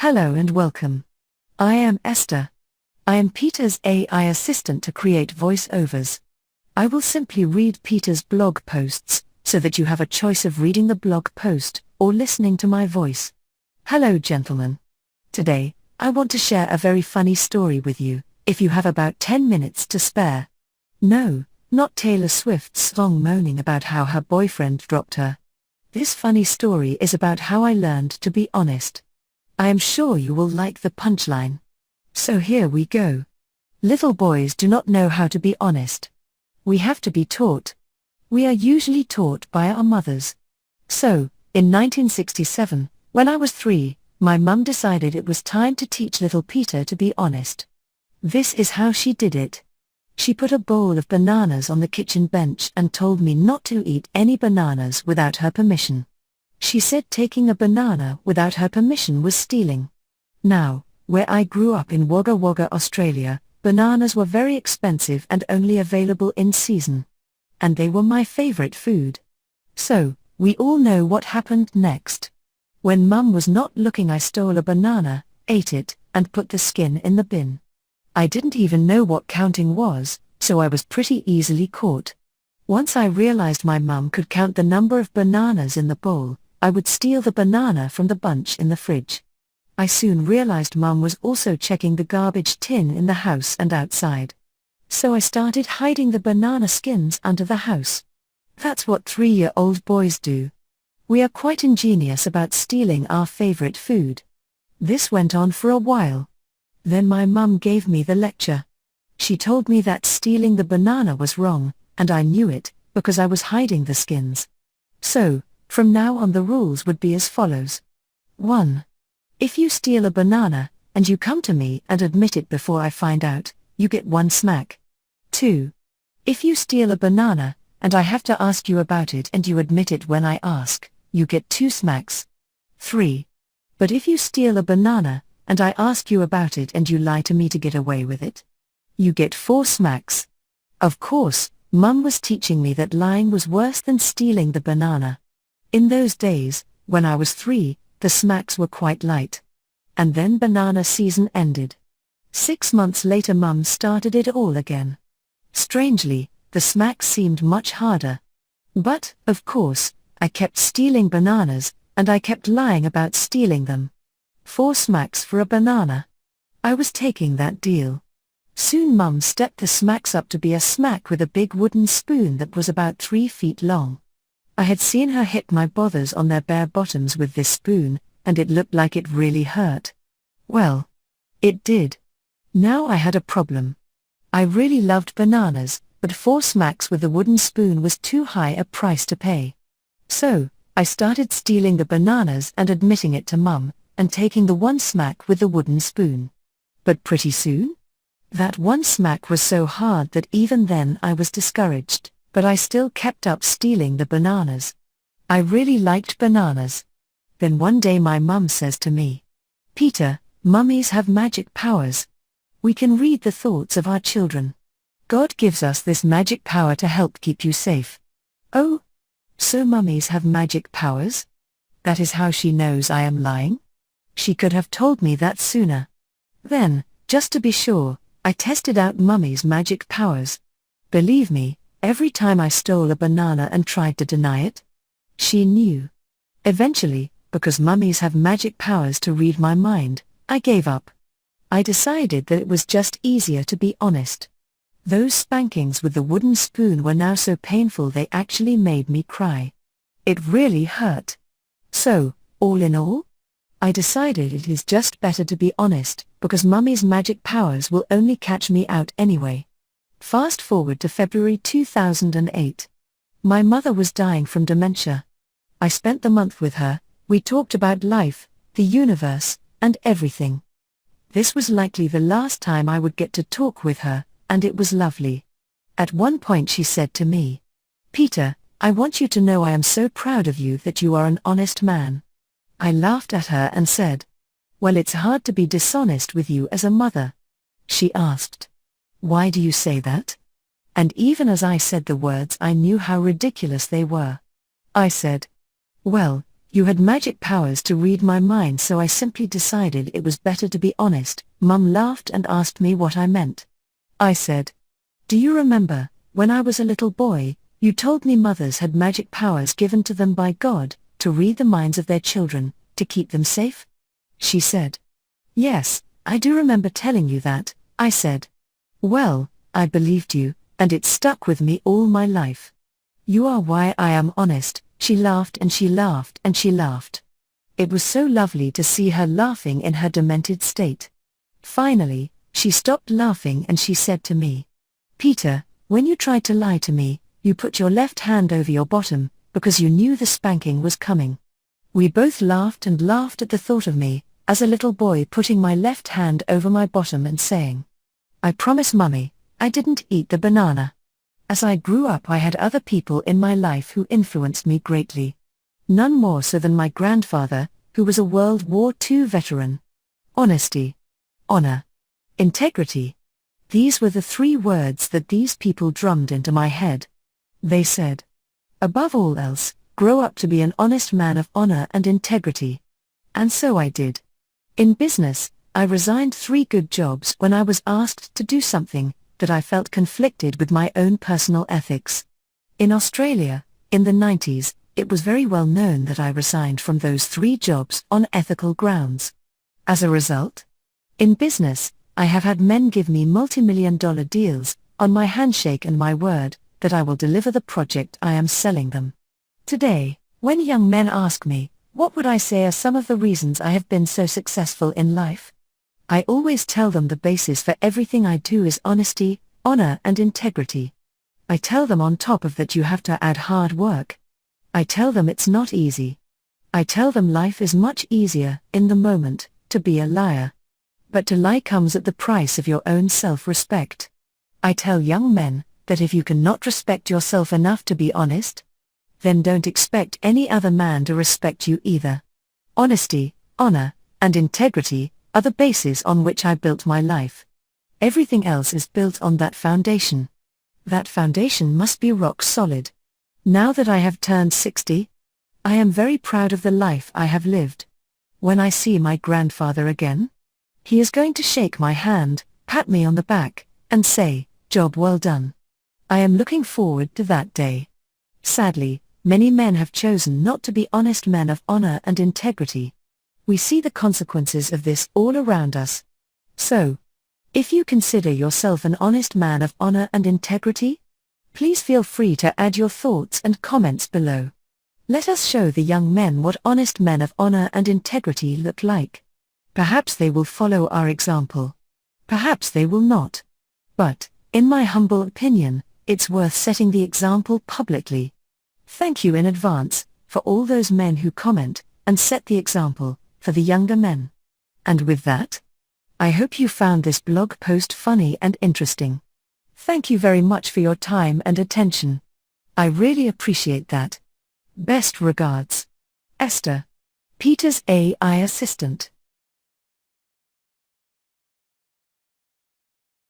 Hello and welcome. I am Esther. I am Peter's AI assistant to create voiceovers. I will simply read Peter's blog posts, so that you have a choice of reading the blog post, or listening to my voice. Hello gentlemen. Today, I want to share a very funny story with you, if you have about 10 minutes to spare. No, not Taylor Swift's song moaning about how her boyfriend dropped her. This funny story is about how I learned to be honest. I am sure you will like the punchline. So here we go. Little boys do not know how to be honest. We have to be taught. We are usually taught by our mothers. So, in 1967, when I was 3, my mum decided it was time to teach little Peter to be honest. This is how she did it. She put a bowl of bananas on the kitchen bench and told me not to eat any bananas without her permission. She said taking a banana without her permission was stealing. Now, where I grew up in Wagga Wagga, Australia, bananas were very expensive and only available in season. And they were my favorite food. So, we all know what happened next. When Mum was not looking, I stole a banana, ate it, and put the skin in the bin. I didn't even know what counting was, so I was pretty easily caught. Once I realized my mum could count the number of bananas in the bowl, I would steal the banana from the bunch in the fridge. I soon realized Mum was also checking the garbage tin in the house and outside. So I started hiding the banana skins under the house. That's what 3-year-old boys do. We are quite ingenious about stealing our favorite food. This went on for a while. Then my mum gave me the lecture. She told me that stealing the banana was wrong, and I knew it, because I was hiding the skins. So, from now on the rules would be as follows. 1. If you steal a banana, and you come to me and admit it before I find out, you get 1 smack. 2. If you steal a banana, and I have to ask you about it and you admit it when I ask, you get 2 smacks. 3. But if you steal a banana, and I ask you about it and you lie to me to get away with it, you get 4 smacks. Of course, Mum was teaching me that lying was worse than stealing the banana. In those days, when I was 3, the smacks were quite light. And then banana season ended. 6 months later Mum started it all again. Strangely, the smacks seemed much harder. But, of course, I kept stealing bananas, and I kept lying about stealing them. 4 smacks for a banana. I was taking that deal. Soon Mum stepped the smacks up to be a smack with a big wooden spoon that was about 3 feet long. I had seen her hit my bothers on their bare bottoms with this spoon, and it looked like it really hurt. Well, it did. Now I had a problem. I really loved bananas, but 4 smacks with the wooden spoon was too high a price to pay. So, I started stealing the bananas and admitting it to Mum, and taking the 1 smack with the wooden spoon. But pretty soon? That 1 smack was so hard that even then I was discouraged, but I still kept up stealing the bananas. I really liked bananas. Then one day my mum says to me, "Peter, mummies have magic powers. We can read the thoughts of our children. God gives us this magic power to help keep you safe." Oh? So mummies have magic powers? That is how she knows I am lying? She could have told me that sooner. Then, just to be sure, I tested out Mummy's magic powers. Believe me, every time I stole a banana and tried to deny it, she knew. Eventually, because Mummies have magic powers to read my mind, I gave up. I decided that it was just easier to be honest. Those spankings with the wooden spoon were now so painful they actually made me cry. It really hurt. So, all in all, I decided it is just better to be honest, because Mummy's magic powers will only catch me out anyway. Fast forward to February 2008. My mother was dying from dementia. I spent the month with her. We talked about life, the universe, and everything. This was likely the last time I would get to talk with her, and it was lovely. At one point she said to me, "Peter, I want you to know I am so proud of you that you are an honest man." I laughed at her and said, "Well, it's hard to be dishonest with you as a mother." She asked, "Why do you say that?" And even as I said the words I knew how ridiculous they were. I said, "Well, You had magic powers to read my mind, so I simply decided it was better to be honest. Mum laughed and asked me what I meant. I said, "Do you remember, when I was a little boy, you told me mothers had magic powers given to them by God, to read the minds of their children, to keep them safe?" She said, "Yes, I do remember telling you that," I said. "Well, I believed you, and it stuck with me all my life. You are why I am honest." She laughed and she laughed and she laughed. It was so lovely to see her laughing in her demented state. Finally, she stopped laughing and she said to me, "Peter, when you tried to lie to me, you put your left hand over your bottom, because you knew the spanking was coming." We both laughed and laughed at the thought of me, as a little boy, putting my left hand over my bottom and saying, "I promise Mummy, I didn't eat the banana." As I grew up, I had other people in my life who influenced me greatly. None more so than my grandfather, who was a World War II veteran. Honesty, honor, integrity. These were the three words that these people drummed into my head. They said, "Above all else, grow up to be an honest man of honor and integrity." And so I did. In business, I resigned 3 good jobs when I was asked to do something that I felt conflicted with my own personal ethics. In Australia, in the 90s, it was very well known that I resigned from those 3 jobs on ethical grounds. As a result, in business, I have had men give me multi-million-dollar deals, on my handshake and my word, that I will deliver the project I am selling them. Today, when young men ask me, what would I say are some of the reasons I have been so successful in life? I always tell them the basis for everything I do is honesty, honor and integrity. I tell them on top of that you have to add hard work. I tell them it's not easy. I tell them life is much easier, in the moment, to be a liar. But to lie comes at the price of your own self-respect. I tell young men that if you cannot respect yourself enough to be honest, then don't expect any other man to respect you either. Honesty, honor, and integrity are the basis on which I built my life. Everything else is built on that foundation. That foundation must be rock solid. Now that I have turned 60, I am very proud of the life I have lived. When I see my grandfather again, he is going to shake my hand, pat me on the back, and say, "Job well done." I am looking forward to that day. Sadly, many men have chosen not to be honest men of honor and integrity. We see the consequences of this all around us. So, if you consider yourself an honest man of honor and integrity, please feel free to add your thoughts and comments below. Let us show the young men what honest men of honor and integrity look like. Perhaps they will follow our example. Perhaps they will not. But, in my humble opinion, it's worth setting the example publicly. Thank you in advance, for all those men who comment, and set the example, for the younger men. And with that, I hope you found this blog post funny and interesting. Thank you very much for your time and attention. I really appreciate that. Best regards. Esther, Peter's AI assistant.